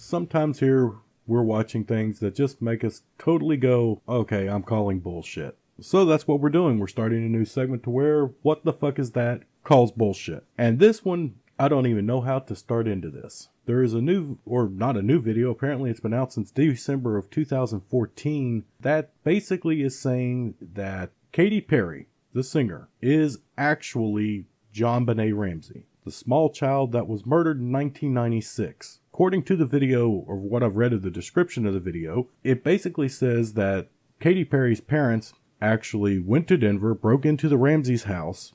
sometimes here we're watching things that just make us totally go, okay, I'm calling bullshit. So that's what we're doing. We're starting a new segment to where what the fuck is that calls bullshit. And this one, I don't even know how to start into this. There is a new, or not a new video, apparently it's been out since December of 2014, that basically is saying that Katy Perry, the singer, is actually Jonbenet Ramsey, the small child that was murdered in 1996. According to the video, or what I've read of the description of the video, it basically says that Katy Perry's parents actually went to Denver, broke into the Ramsey's house,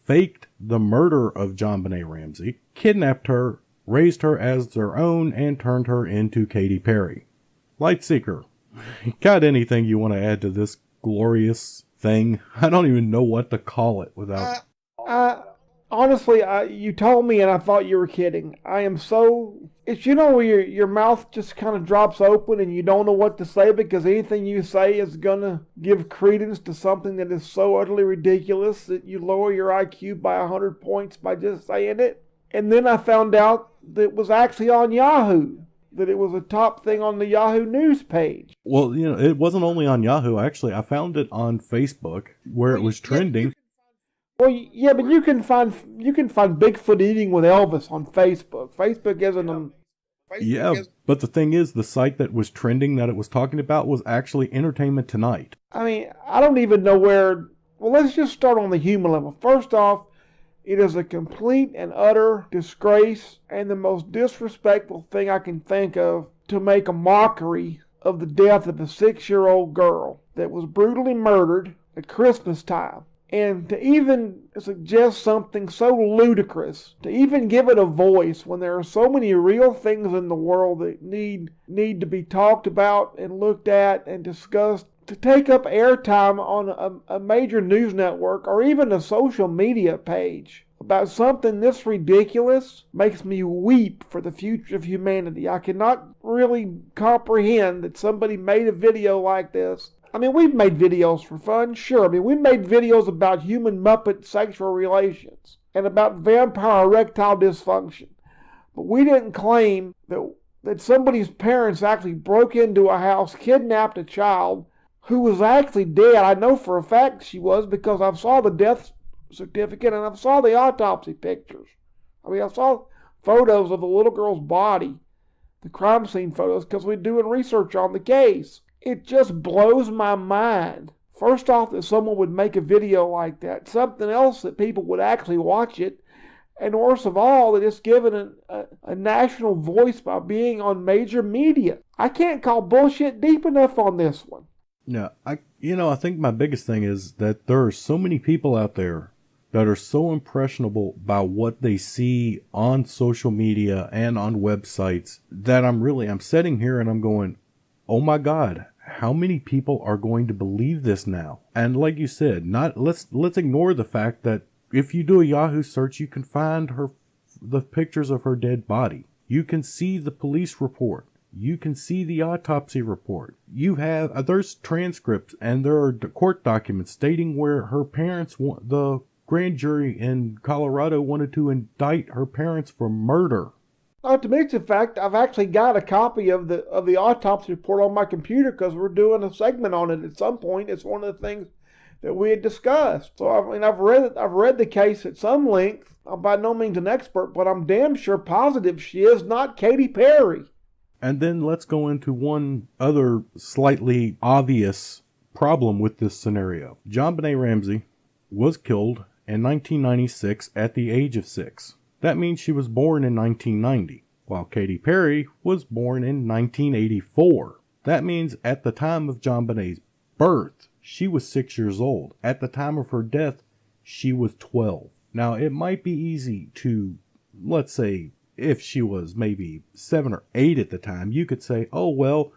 faked the murder of Jonbenet Ramsey, kidnapped her, raised her as their own, and turned her into Katy Perry. LightSeeker, got anything you want to add to this glorious thing? I don't even know what to call it without... Honestly, you told me and I thought you were kidding. I am so... It's, you know, where your mouth just kind of drops open and you don't know what to say because anything you say is going to give credence to something that is so utterly ridiculous that you lower your IQ by 100 points by just saying it. And then I found out that it was actually on Yahoo, that it was a top thing on the Yahoo News page. Well, you know, it wasn't only on Yahoo. Actually, I found it on Facebook where it was trending. Well, yeah, but you can find Bigfoot eating with Elvis on Facebook. Facebook isn't but the thing is, the site that was trending that it was talking about was actually Entertainment Tonight. I mean, I don't even know where... Well, let's just start on the human level. First off, it is a complete and utter disgrace and the most disrespectful thing I can think of to make a mockery of the death of a 6-year-old girl that was brutally murdered at Christmas time. And to even suggest something so ludicrous, to even give it a voice when there are so many real things in the world that need to be talked about and looked at and discussed, to take up airtime on a major news network or even a social media page about something this ridiculous makes me weep for the future of humanity. I cannot really comprehend that somebody made a video like this. I mean, we've made videos for fun, sure. I mean, we made videos about human Muppet sexual relations and about vampire erectile dysfunction. But we didn't claim that somebody's parents actually broke into a house, kidnapped a child who was actually dead. I know for a fact she was because I saw the death certificate and I saw the autopsy pictures. I mean, I saw photos of the little girl's body, the crime scene photos, because we're doing research on the case. It just blows my mind. First off, that someone would make a video like that. Something else, that people would actually watch it. And worst of all, that it's given a national voice by being on major media. I can't call bullshit deep enough on this one. Yeah, I think my biggest thing is that there are so many people out there that are so impressionable by what they see on social media and on websites that I'm sitting here and I'm going, oh my God, how many people are going to believe this now? And like you said, let's ignore the fact that if you do a Yahoo search, you can find the pictures of her dead body. You can see the police report. You can see the autopsy report. There's transcripts and there are court documents stating where her parents, the grand jury in Colorado wanted to indict her parents for murder. Not to mention the fact, I've actually got a copy of the autopsy report on my computer because we're doing a segment on it at some point. It's one of the things that we had discussed. So I've read the case at some length. I'm by no means an expert, but I'm damn sure positive she is not Katy Perry. And then let's go into one other slightly obvious problem with this scenario. Jonbenet Ramsey was killed in 1996 at the age of 6. That means she was born in 1990, while Katy Perry was born in 1984. That means at the time of Jonbenet's birth, she was 6 years old. At the time of her death, she was 12. Now, it might be easy to, let's say, if she was maybe 7 or 8 at the time, you could say, oh, well,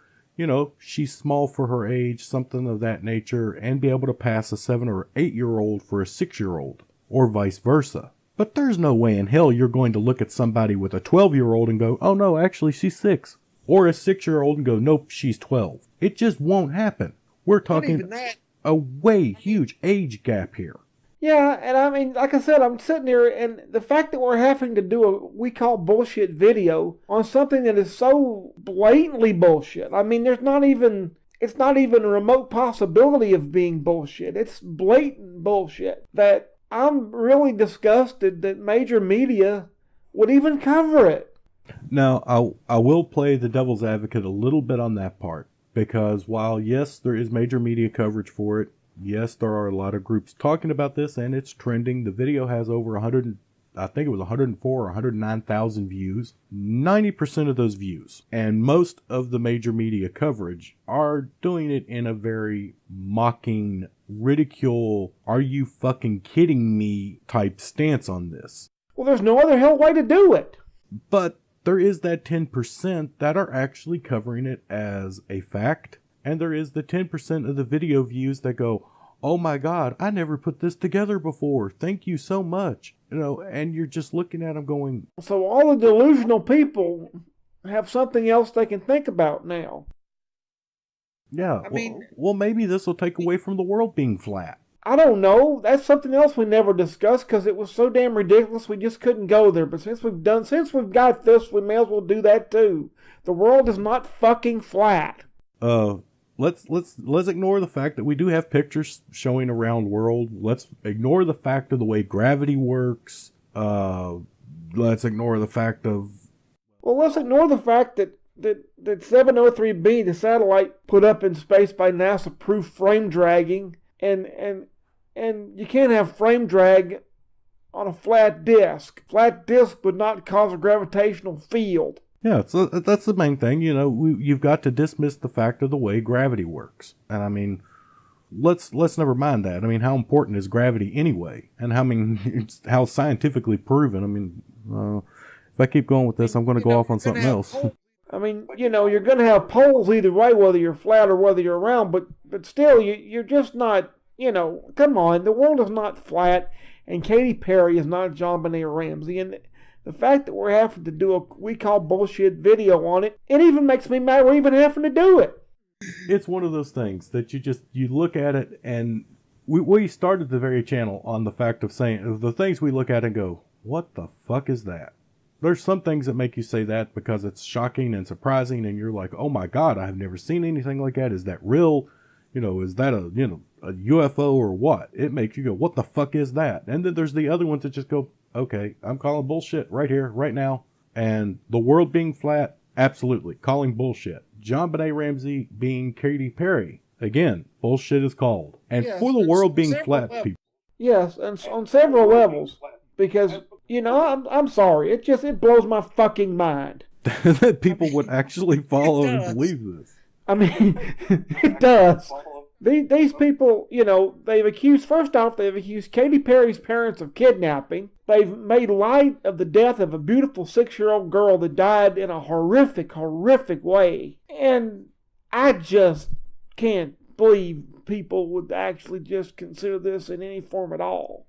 she's small for her age, something of that nature, and be able to pass a 7 or 8-year-old for a 6-year-old, or vice versa. But there's no way in hell you're going to look at somebody with a 12-year-old and go, oh no, actually she's 6. Or a 6-year-old and go, nope, she's 12. It just won't happen. We're talking a way huge age gap here. Yeah, and I mean, like I said, I'm sitting here, and the fact that we're having to do a we call bullshit video on something that is so blatantly bullshit. I mean, it's not even a remote possibility of being bullshit. It's blatant bullshit that I'm really disgusted that major media would even cover it. Now, I will play the devil's advocate a little bit on that part, because while, yes, there is major media coverage for it, yes, there are a lot of groups talking about this, and it's trending. The video has over 100, I think it was 104 or 109,000 views. 90% of those views, and most of the major media coverage, are doing it in a very mocking, ridicule, are you fucking kidding me type stance on this. Well, there's no other hell way to do it. But there is that 10% that are actually covering it as a fact. And there is the 10% of the video views that go, oh my God, I never put this together before. Thank you so much. You know, and you're just looking at them going. So all the delusional people have something else they can think about now. Yeah, well, maybe this will take away from the world being flat. I don't know. That's something else we never discussed because it was so damn ridiculous we just couldn't go there. But since we've got this, we may as well do that too. The world is not fucking flat. Let's ignore the fact that we do have pictures showing around world. Let's ignore the fact of the way gravity works. Let's ignore the fact of. Well, let's ignore the fact that 703B, the satellite put up in space by NASA, proved frame dragging, and you can't have frame drag on a flat disk. Flat disk would not cause a gravitational field. Yeah, so that's the main thing. You know, you've got to dismiss the fact of the way gravity works. And I mean, let's never mind that. I mean, how important is gravity anyway? And how scientifically proven? I mean, if I keep going with this, I'm going to go off on something else. I mean, you know, you're going to have poles either way, whether you're flat or whether you're round. But still, you're just not. You know, come on, the world is not flat, and Katy Perry is not Jonbenet Ramsey, and the fact that we're having to do a we call bullshit video on it, it even makes me mad we're even having to do it. It's one of those things that you look at it, and we started the very channel on the fact of saying the things we look at and go, what the fuck is that? There's some things that make you say that because it's shocking and surprising, and you're like, oh my God, I have never seen anything like that. Is that real? You know, is that a UFO or what? It makes you go, what the fuck is that? And then there's the other ones that just go, okay, I'm calling bullshit right here, right now. And the world being flat, absolutely, calling bullshit. Jonbenet Ramsey being Katy Perry, again, bullshit is called. And yes, for the world being flat, people. Yes, and on several levels. Because, you know, I'm sorry, it blows my fucking mind. That people would actually follow and believe this. I mean, it does. These people, you know, they've accused Katy Perry's parents of kidnapping. They've made light of the death of a beautiful 6-year-old girl that died in a horrific, horrific way. And I just can't believe people would actually just consider this in any form at all.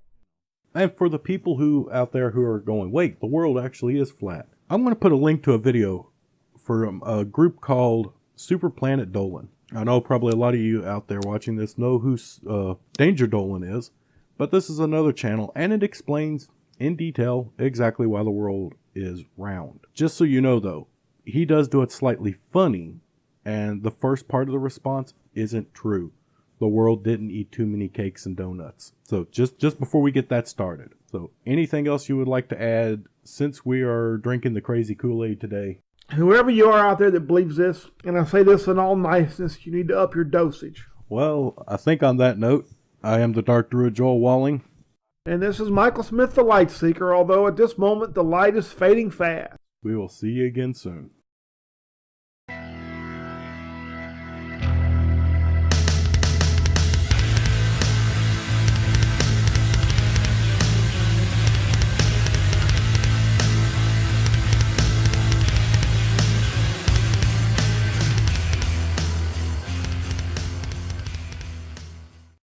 And for the people who out there who are going, wait, the world actually is flat. I'm going to put a link to a video from a group called Super Planet Dolan. I know probably a lot of you out there watching this know who Danger Dolan is, but this is another channel, and it explains in detail exactly why the world is round. Just so you know, though, he does do it slightly funny, and the first part of the response isn't true. The world didn't eat too many cakes and donuts. So just before we get that started. So anything else you would like to add since we are drinking the crazy Kool-Aid today? Whoever you are out there that believes this, and I say this in all niceness, you need to up your dosage. Well, I think on that note, I am the Dark Druid Joel Walling. And this is Michael Smith, the LightSeeker, although at this moment the light is fading fast. We will see you again soon.